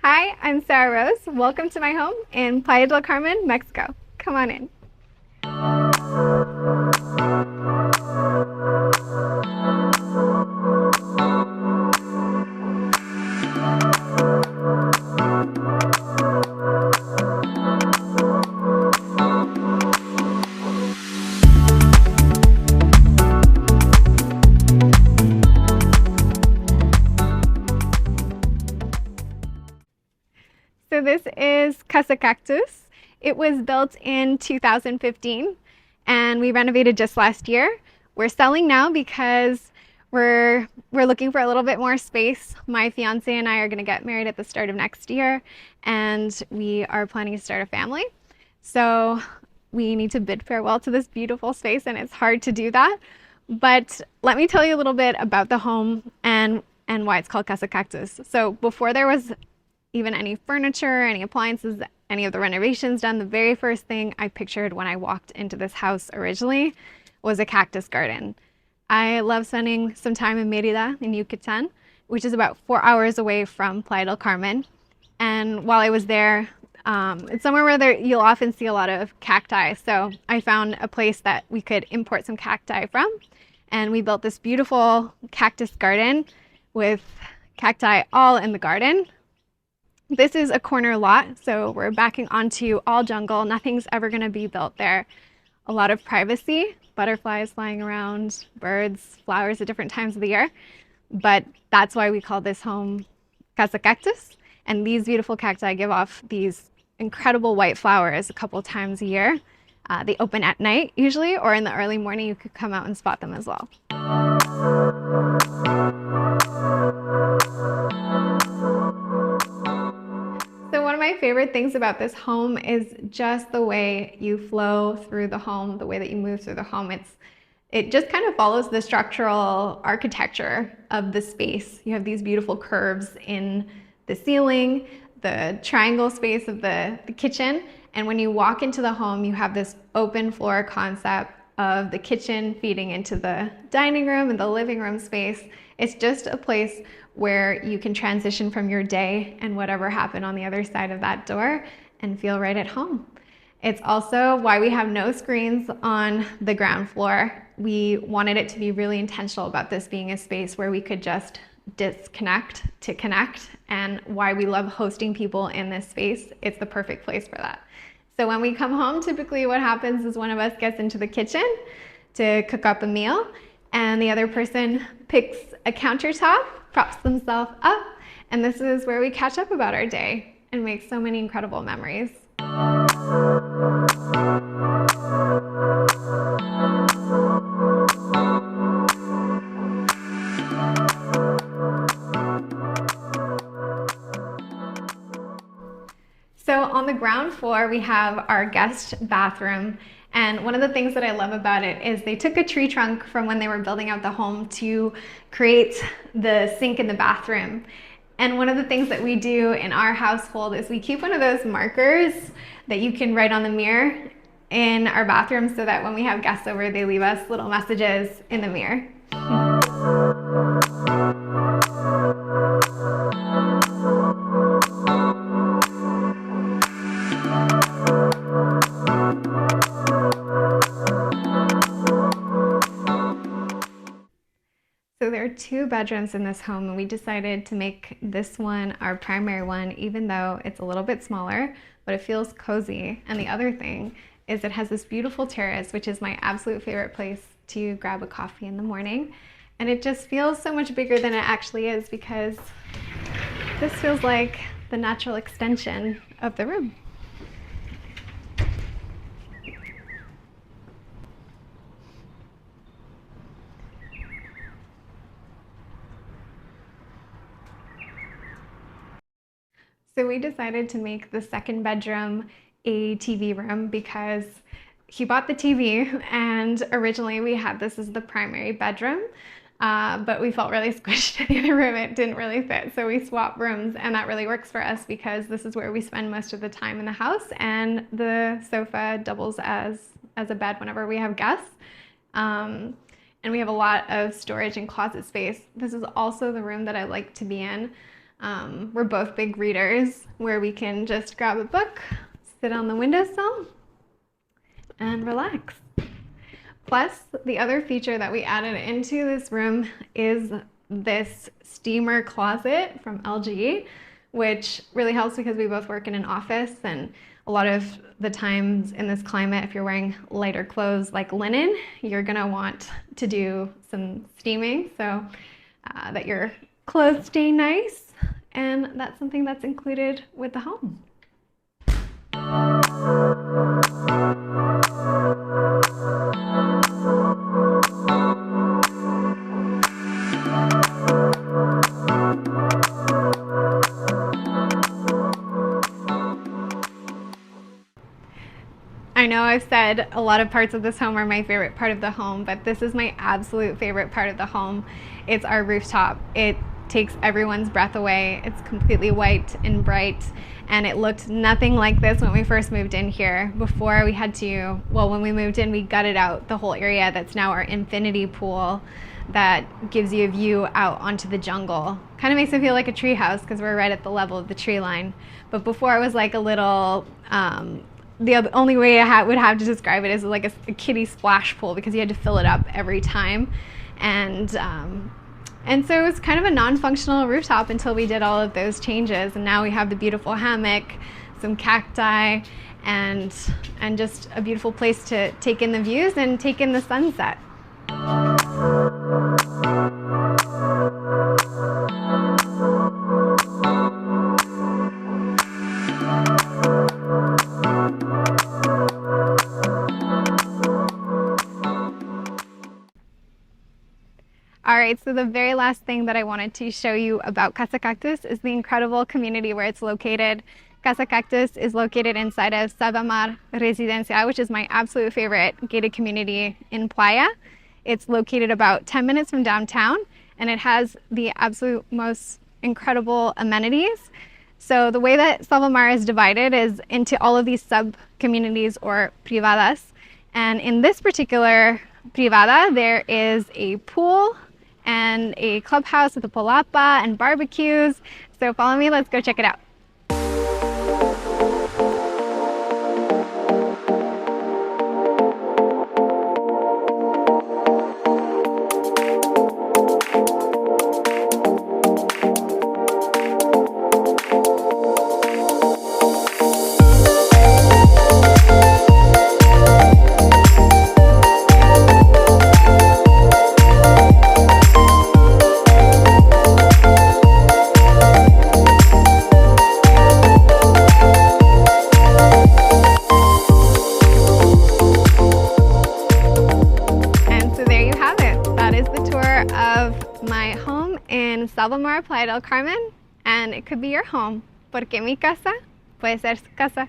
Hi, I'm Sarah Rose. Welcome to my home in Playa del Carmen, Mexico. Come on in. So this is Casa Cactus. It was built in 2015 and we renovated just last year. We're selling now because we're looking for a little bit more space. My fiance and I are going to get married at the start of next year and we are planning to start a family. So we need to bid farewell to this beautiful space and it's hard to do that. But let me tell you a little bit about the home and why it's called Casa Cactus. So before there was even any furniture, any appliances, any of the renovations done, the very first thing I pictured when I walked into this house originally was a cactus garden. I love spending some time in Mérida in Yucatan, which is about 4 hours away from Playa del Carmen. And while I was there, it's somewhere where you'll often see a lot of cacti. So I found a place that we could import some cacti from. And we built this beautiful cactus garden with cacti all in the garden. This is a corner lot, so we're backing onto all jungle. Nothing's ever going to be built there. A lot of privacy, butterflies flying around, birds, flowers at different times of the year. But that's why we call this home Casa Cactus. And these beautiful cacti give off these incredible white flowers a couple times a year. They open at night usually, or in the early morning you could come out and spot them as well. So one of my favorite things about this home is just the way you flow through the home, the way that you move through the home. It just kind of follows the structural architecture of the space. You have these beautiful curves in the ceiling, the triangle space of the kitchen, and when you walk into the home, you have this open floor concept of the kitchen feeding into the dining room and the living room space. It's just a place where you can transition from your day and whatever happened on the other side of that door and feel right at home. It's also why we have no screens on the ground floor. We wanted it to be really intentional about this being a space where we could just disconnect to connect, and why we love hosting people in this space. It's the perfect place for that. So when we come home, typically what happens is one of us gets into the kitchen to cook up a meal, and the other person picks a countertop, props themselves up, and this is where we catch up about our day and make so many incredible memories. So on the ground floor, we have our guest bathroom. And one of the things that I love about it is they took a tree trunk from when they were building out the home to create the sink in the bathroom. And one of the things that we do in our household is we keep one of those markers that you can write on the mirror in our bathroom so that when we have guests over, they leave us little messages in the mirror. So there are 2 bedrooms in this home, and we decided to make this one our primary one, even though it's a little bit smaller, but it feels cozy. And the other thing is it has this beautiful terrace, which is my absolute favorite place to grab a coffee in the morning. And it just feels so much bigger than it actually is because this feels like the natural extension of the room. So we decided to make the 2nd bedroom a TV room because he bought the TV, and originally we had this as the primary bedroom, but we felt really squished in the other room. It didn't really fit, so we swapped rooms, and that really works for us because this is where we spend most of the time in the house, and the sofa doubles as a bed whenever we have guests. And we have a lot of storage and closet space. This is also the room that I like to be in We're both big readers where we can just grab a book, sit on the windowsill, and relax. Plus, the other feature that we added into this room is this steamer closet from LG, which really helps because we both work in an office, and a lot of the times in this climate, if you're wearing lighter clothes like linen, you're gonna want to do some steaming so that your clothes stay nice, and that's something that's included with the home. I know I've said a lot of parts of this home are my favorite part of the home, but this is my absolute favorite part of the home. It's our rooftop. It takes everyone's breath away. It's completely white and bright, and it looked nothing like this when we first moved in here. Before we had to, well, when we moved in, we gutted out the whole area that's now our infinity pool that gives you a view out onto the jungle. Kind of makes it feel like a tree house because we're right at the level of the tree line. But before it was like a little, the only way I would have to describe it is like a kiddie splash pool because you had to fill it up every time. And so it was kind of a non-functional rooftop until we did all of those changes. And now we have the beautiful hammock, some cacti, and just a beautiful place to take in the views and take in the sunset. All right, so the very last thing that I wanted to show you about Casa Cactus is the incredible community where it's located. Casa Cactus is located inside of Selvamar Residencial, which is my absolute favorite gated community in Playa. It's located about 10 minutes from downtown, and it has the absolute most incredible amenities. So the way that Selvamar is divided is into all of these sub-communities or privadas. And in this particular privada, there is a pool and a clubhouse with a palapa and barbecues. So follow me, let's go check it out. Of my home in Selvamar, Playa del Carmen, and it could be your home, porque mi casa puede ser su casa.